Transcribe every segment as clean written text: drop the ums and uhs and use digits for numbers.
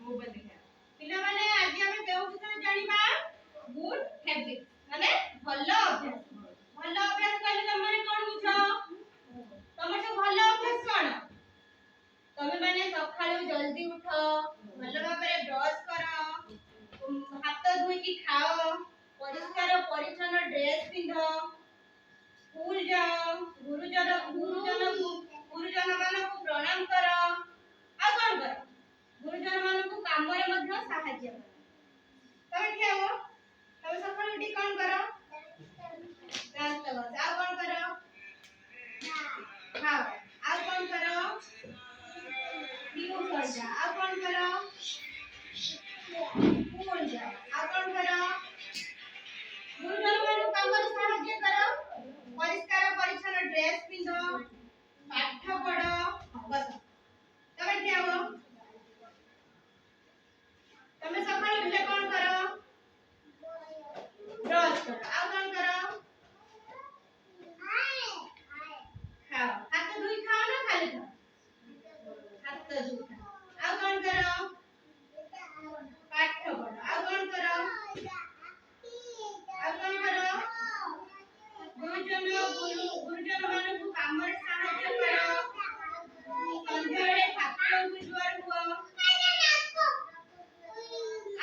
mobile देखा पिला माने आज हम केउ विषय जानिबा गुड हैबिट माने भलो अभ्यास कहले तुम माने कोन बुझो तमर से भलो अभ्यास कोन तमे माने सखाळु जल्दी उठो भलो भाबरे ब्रश करो हाथ धोई की खाओ परिष्कार परिच्छन्न ड्रेस पिंधो स्कूल जाओ गुरुजन मानक प्रणाम करो आ कोन करो गुरुजन मानक काम रे मध्ये सहाय्य करो तमे के हो तमे सकाळ उठी कोन करो डांस करो आ कोन करो खाओ आ कोन करो ट्यूशन जा आ कोन करो स्कूल जा आ कोन करो गुरुजन मानक काम रे सहाय्य करो परिष्कार परिच्छन्न ड्रेस पिंधो पाठ पढ़ो बस तमे के हो तमे सकाळ उठले कोन करो ब्रश करो आ कोन करो खाओ हाथ धोई खाओ ना खाली खाओ हाथ धोई खाओ आ कोन करो पाठ पढ़ो आ कोन करो गुरुजन मानक काम रे सहाय्य करो संध्यारे ठाकुर गुरुद्वार हुआ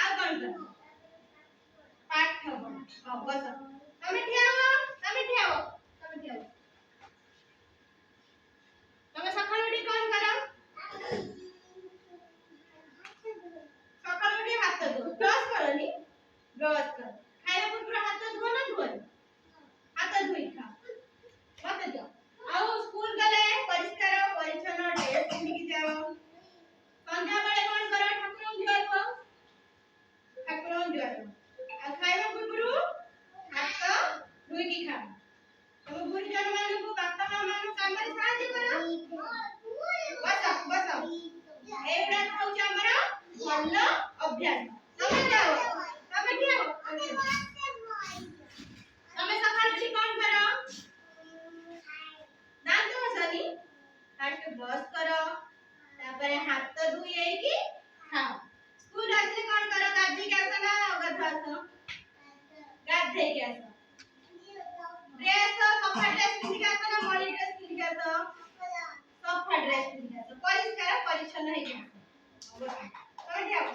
आ कोन करो पाठ पढ़ो बस तमे ठियाओ तमे सकाळ उठी कोन करो सकाळ उठी हाथ धो ब्रश करो नी ब्रश करो खाया पूर्व हाथ धो ना धो हाथ धोई खा मत जाओ आओ स्कूल गले परिष्कार परिच्छन्न ड्रेस पिंधि जाओ संध्या बेले कोन करो ठाकुर जुआर आ खाया पूर्व हाथ धोई की खा तुम गुरुजन मानक बापा मामा काम रे सहाय्य करो बस एबरा होउछ हमरा भलो अभ्यास तमे जाओ तमे सकाळ उठी कोन करो दांत घसनी फर्स्ट ब्रश करो तापरे हाथ धोई की खाओ स्कूल आसे कोन करो गाधी के आसो ना गधा आसो गाधे के आसो ड्रेस सफा ड्रेस पिंधि के आसो ना मॉडल ड्रेस पिंधि के आसो सफा ड्रेस पिंधि के आसो परिष्कार परिच्छन्न है के आसो तमे जाओ